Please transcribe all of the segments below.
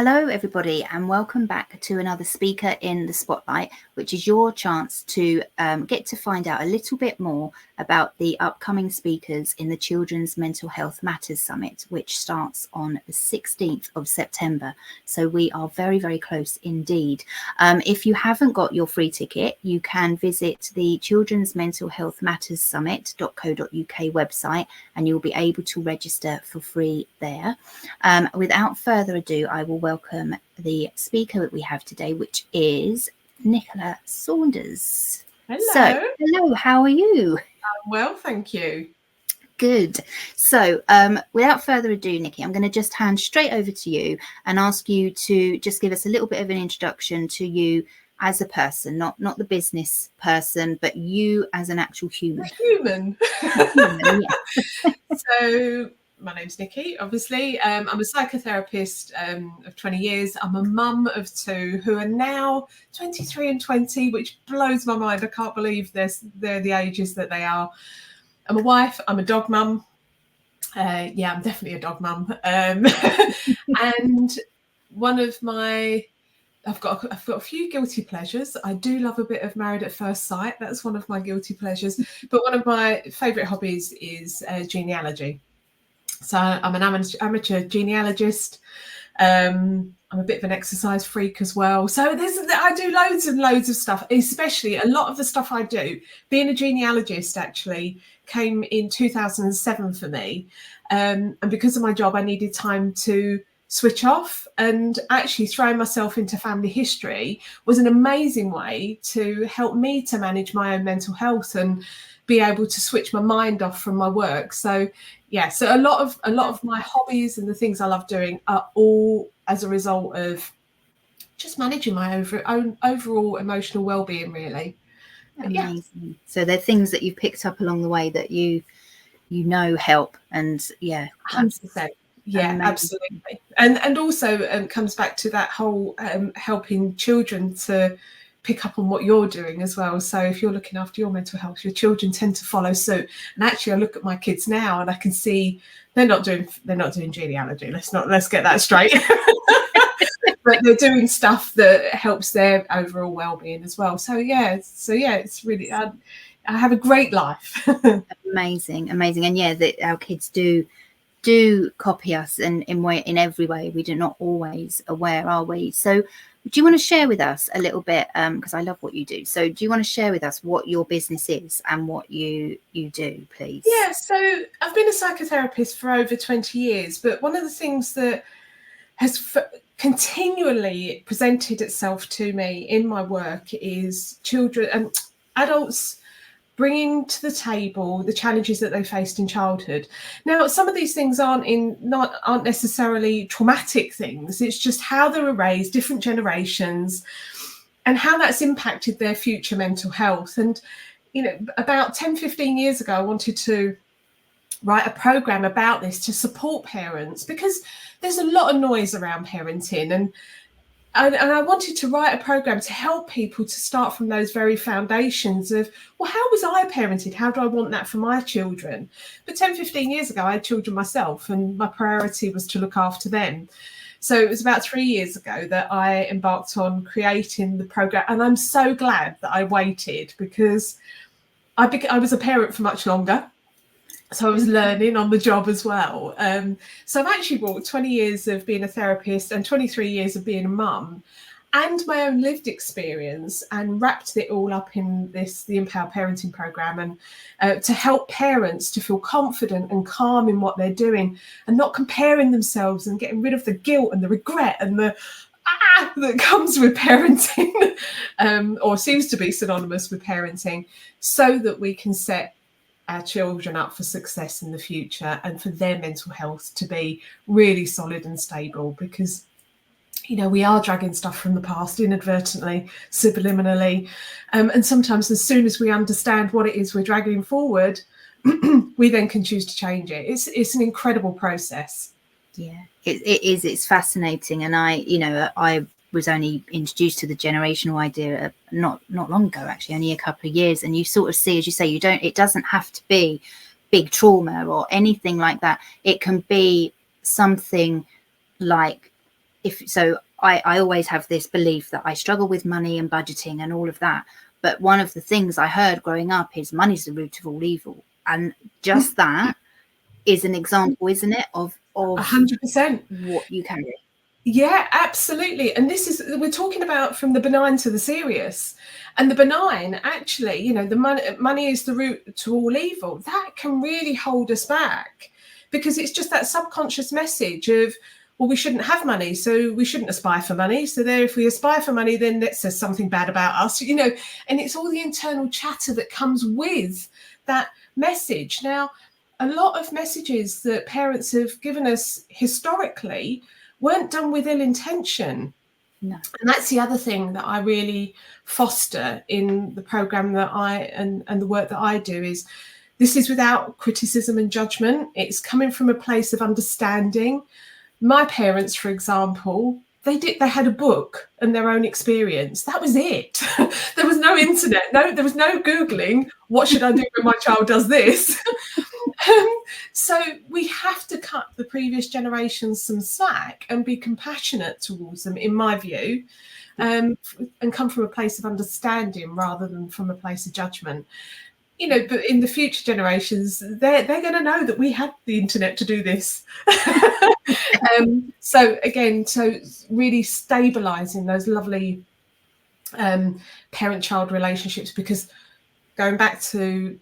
Hello, everybody, and welcome back to another Speaker in the Spotlight, which is your chance to get to find out a little bit more about the upcoming speakers in the Children's Mental Health Matters Summit, which starts on the 16th of September. So we are very, very close indeed. If you haven't got your free ticket, you can visit the Children's Mental Health Matters Summit.co.uk website, and you'll be able to register for free there. Without further ado, I will welcome the speaker that we have today, which is Nicola Saunders. Hello. So, hello, how are you? I'm well, thank you. Good. So, without further ado, Nikki, I'm going to just hand straight over to you and ask you to just give us a little bit of an introduction to you as a person, not the business person, but you as an actual human. Human. Human, yeah. So, my name's Nicki, obviously. I'm a psychotherapist of 20 years. I'm a mum of two who are now 23 and 20, which blows my mind. I can't believe they're the ages that they are. I'm a wife. I'm a dog mum. Yeah, I'm definitely a dog mum. And one of my... I've got a few guilty pleasures. I do love a bit of Married at First Sight. That's one of my guilty pleasures. But one of my favourite hobbies is genealogy. So I'm an amateur genealogist. I'm a bit of an exercise freak as well. So I do loads and loads of stuff, especially a lot of the stuff I do. Being a genealogist actually came in 2007 for me. And because of my job, I needed time to switch off, and actually throwing myself into family history was an amazing way to help me to manage my own mental health and be able to switch my mind off from my work. So yeah, so a lot of my hobbies and the things I love doing are all as a result of just managing my own overall emotional well-being, really. Amazing. Yeah. So they're things that you've picked up along the way that you help, and yeah, 100%. Yeah, amazing. Absolutely. And also comes back to that whole helping children to pick up on what you're doing as well. So if you're looking after your mental health, your children tend to follow suit. And actually I look at my kids now and I can see they're not doing genealogy. Let's get that straight. But they're doing stuff that helps their overall well-being as well. So yeah, it's really I have a great life. Amazing. And yeah, that our kids do copy us in every way. We do not always aware, are we? So do you want to share with us a little bit, because I love what you do, so do you want to share with us what your business is and what you do, please? Yeah, so I've been a psychotherapist for over 20 years, but one of the things that has continually presented itself to me in my work is children and adults bringing to the table the challenges that they faced in childhood. Now, some of these things aren't necessarily traumatic things. It's just how they were raised, different generations, and how that's impacted their future mental health. And, you know, about 10, 15 years ago, I wanted to write a program about this to support parents, because there's a lot of noise around parenting, and I wanted to write a program to help people to start from those very foundations of, well, how was I parented? How do I want that for my children? But 10, 15 years ago, I had children myself, and my priority was to look after them. So it was about 3 years ago that I embarked on creating the program. And I'm so glad that I waited, because I was a parent for much longer. So I was learning on the job as well. So I've actually brought 20 years of being a therapist and 23 years of being a mum and my own lived experience, and wrapped it all up in the Empower Parenting Programme, and to help parents to feel confident and calm in what they're doing and not comparing themselves, and getting rid of the guilt and the regret and the that comes with parenting, or seems to be synonymous with parenting, so that we can set our children up for success in the future and for their mental health to be really solid and stable. Because, you know, we are dragging stuff from the past inadvertently, subliminally, and sometimes as soon as we understand what it is we're dragging forward, we then can choose to change it. It's an incredible process. Yeah, it is. It's fascinating. And I was only introduced to the generational idea not long ago, actually, only a couple of years. And you sort of see, as you say, it doesn't have to be big trauma or anything like that. It can be something like I always have this belief that I struggle with money and budgeting and all of that. But one of the things I heard growing up is money's the root of all evil. And just that is an example, isn't it, of 100%. what you can do. Yeah, absolutely. And we're talking about from the benign to the serious. And the benign, actually, you know, the money is the root to all evil. That can really hold us back, because it's just that subconscious message of, well, we shouldn't have money, so we shouldn't aspire for money. So there, if we aspire for money, then that says something bad about us, you know. And it's all the internal chatter that comes with that message. Now, a lot of messages that parents have given us historically weren't done with ill intention. No. And that's the other thing that I really foster in the program that and the work that I do is, this is without criticism and judgment. It's coming from a place of understanding. My parents, for example, they had a book and their own experience. That was it. There was no internet. There was no Googling, what should I do when my child does this? So we have to cut the previous generations some slack and be compassionate towards them, in my view, and come from a place of understanding rather than from a place of judgment. You know, but in the future generations, they're going to know that we had the internet to do this. So really stabilizing those lovely parent-child relationships, because going back to,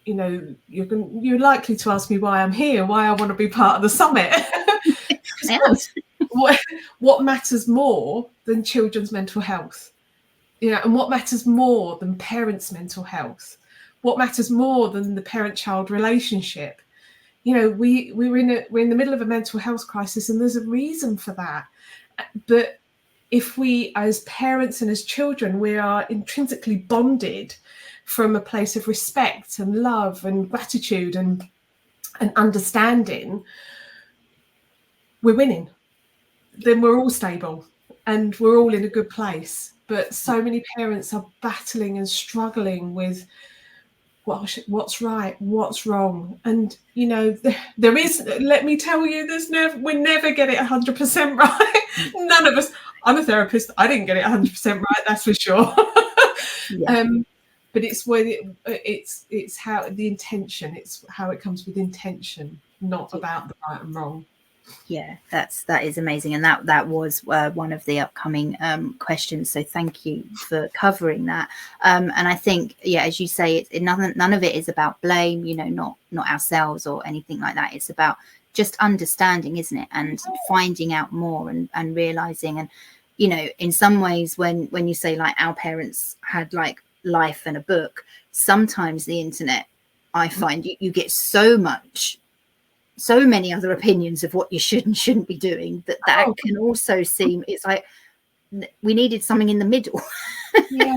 you know, you're likely to ask me why I'm here, why I want to be part of the summit. What matters more than children's mental health? You know, and what matters more than parents' mental health? What matters more than the parent-child relationship? You know, we're in the middle of a mental health crisis, and there's a reason for that. But if we, as parents and as children, we are intrinsically bonded from a place of respect and love and gratitude and understanding, we're winning. Then we're all stable and we're all in a good place. But so many parents are battling and struggling with what's right, what's wrong. And, you know, there is, let me tell you, we never get it 100% right. None of us. I'm a therapist. I didn't get it 100% right, that's for sure. Yeah. But it's it's how the intention, it's how it comes with intention, not about the right and wrong. Yeah, that is amazing, and that was one of the upcoming questions. So thank you for covering that. And I think, yeah, as you say, none of it is about blame. You know, not ourselves or anything like that. It's about just understanding, isn't it? And finding out more and realizing. And you know, in some ways, when you say like our parents had like life and a book, sometimes the internet, I find you get so many other opinions of what you should and shouldn't be doing that can also seem, it's like we needed something in the middle. Yeah.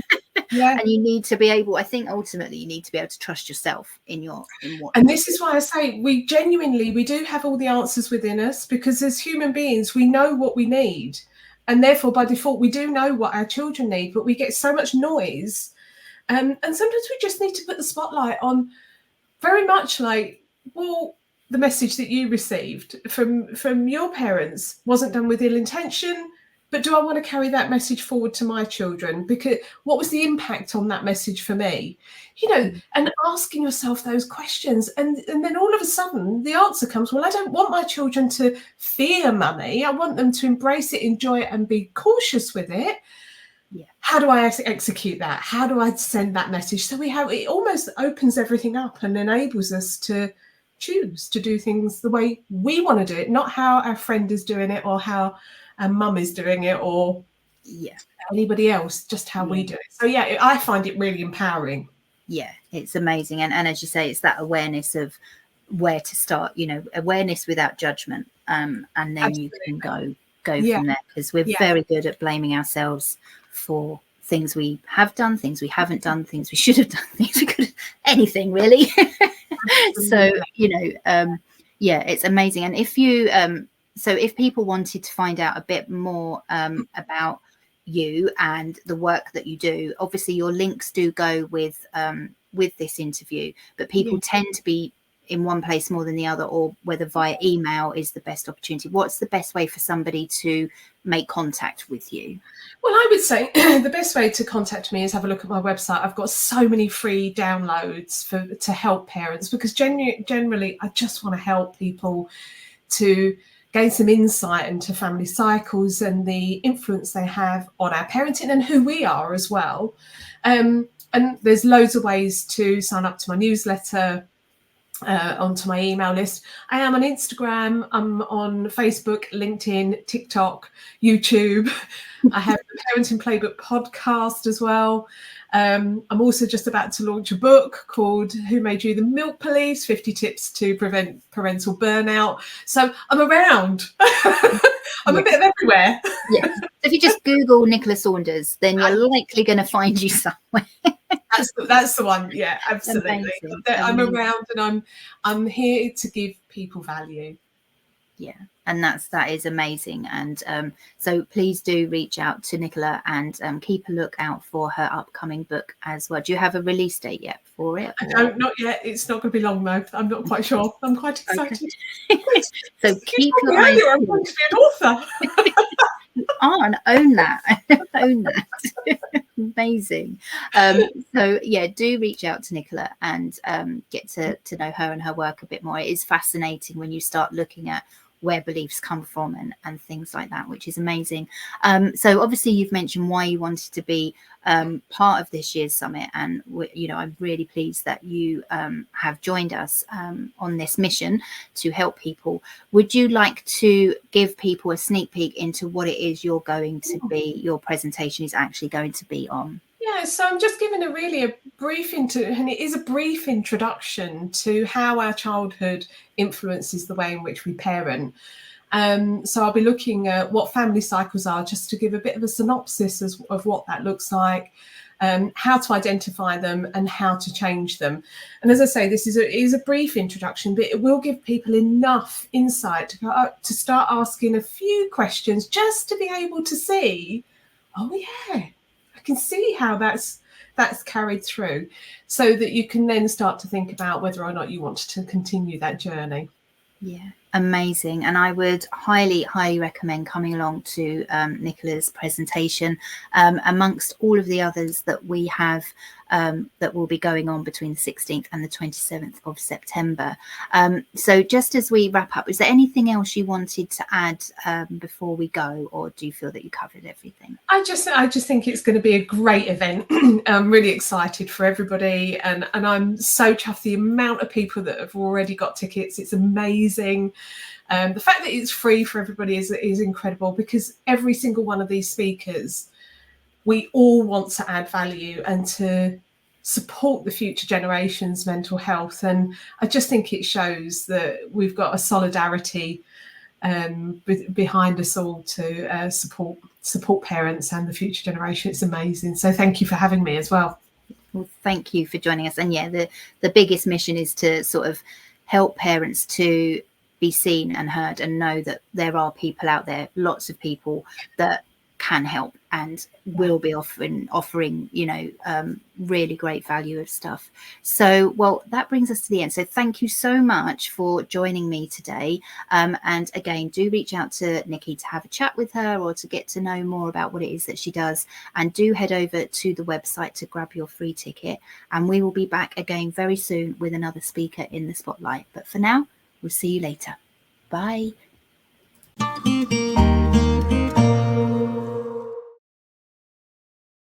And you need to be able, I think ultimately you need to be able to trust yourself in what. And this is why I say we do have all the answers within us, because as human beings we know what we need, and therefore by default we do know what our children need, but we get so much noise, and sometimes we just need to put the spotlight on, very much like, well, the message that you received from your parents wasn't done with ill intention, but do I want to carry that message forward to my children? Because what was the impact on that message for me? You know, and asking yourself those questions, and then all of a sudden the answer comes, well, I don't want my children to fear money. I want them to embrace it, enjoy it, and be cautious with it. Yeah. How do I execute that? How do I send that message? So it almost opens everything up and enables us to choose to do things the way we want to do it, not how our friend is doing it or how our mum is doing it or anybody else, just how we do it. So yeah, I find it really empowering. Yeah, it's amazing. And as you say, it's that awareness of where to start, you know, awareness without judgment, and then Absolutely. You can go from there, because we're very good at blaming ourselves for things we have done, things we haven't done, things we should have done, things we could have, anything really. So, you know, it's amazing. And if you, so if people wanted to find out a bit more about you and the work that you do, obviously your links do go with this interview, but people tend to be in one place more than the other, or whether via email is the best opportunity. What's the best way for somebody to make contact with you? Well, I would say the best way to contact me is have a look at my website. I've got so many free downloads to help parents, because generally I just want to help people to gain some insight into family cycles and the influence they have on our parenting and who we are as well. And there's loads of ways to sign up to my newsletter, onto my email list. I am on Instagram, I'm on Facebook, LinkedIn, TikTok, YouTube. I have the Parenting Playbook podcast as well. I'm also just about to launch a book called Who Made You the Milk Police? 50 Tips to Prevent Parental Burnout. So I'm around. I'm a bit of everywhere. Yes. If you just Google Nicola Saunders, then you're likely going to find you somewhere. That's the one. Yeah, absolutely. I'm Amazing. around, and I'm here to give people value. Yeah, and that is amazing. And so please do reach out to Nicola, and keep a look out for her upcoming book as well. Do you have a release date yet for it? I don't, not yet. It's not going to be long though. I'm not quite sure. I'm quite excited. Okay. So keep your eyes peeled. I'm going to be an author. Own that. Own that. Amazing. So yeah, do reach out to Nicola and get to know her and her work a bit more. It is fascinating when you start looking at where beliefs come from and things like that, which is amazing. So obviously you've mentioned why you wanted to be part of this year's summit, and I'm really pleased that you have joined us on this mission to help people. Would you like to give people a sneak peek into what it is you're going to be, your presentation is actually going to be on? Yeah, so I'm just giving a brief and it is a brief introduction to how our childhood influences the way in which we parent. So I'll be looking at what family cycles are, just to give a bit of a synopsis of what that looks like, how to identify them and how to change them. And as I say, this is a brief introduction, but it will give people enough insight to start asking a few questions, just to be able to see, oh yeah, I can see how that's carried through, so that you can then start to think about whether or not you want to continue that journey. Yeah, amazing. And I would highly recommend coming along to Nicola's presentation, amongst all of the others that we have that will be going on between the 16th and the 27th of September. So just as we wrap up, is there anything else you wanted to add before we go, or do you feel that you covered everything? I just think it's going to be a great event. I'm really excited for everybody, and I'm so chuffed the amount of people that have already got tickets. It's amazing. The fact that it's free for everybody is incredible, because every single one of these speakers, we all want to add value and to support the future generations' mental health. And I just think it shows that we've got a solidarity behind us all to support parents and the future generation. It's amazing. So thank you for having me as well. Well, thank you for joining us. And yeah, the biggest mission is to sort of help parents to be seen and heard, and know that there are people out there, lots of people that can help and will be offering really great value of stuff. So, well, that brings us to the end. So thank you so much for joining me today. And again, do reach out to Nicki to have a chat with her, or to get to know more about what it is that she does. And do head over to the website to grab your free ticket. And we will be back again very soon with another speaker in the spotlight. But for now, we'll see you later. Bye.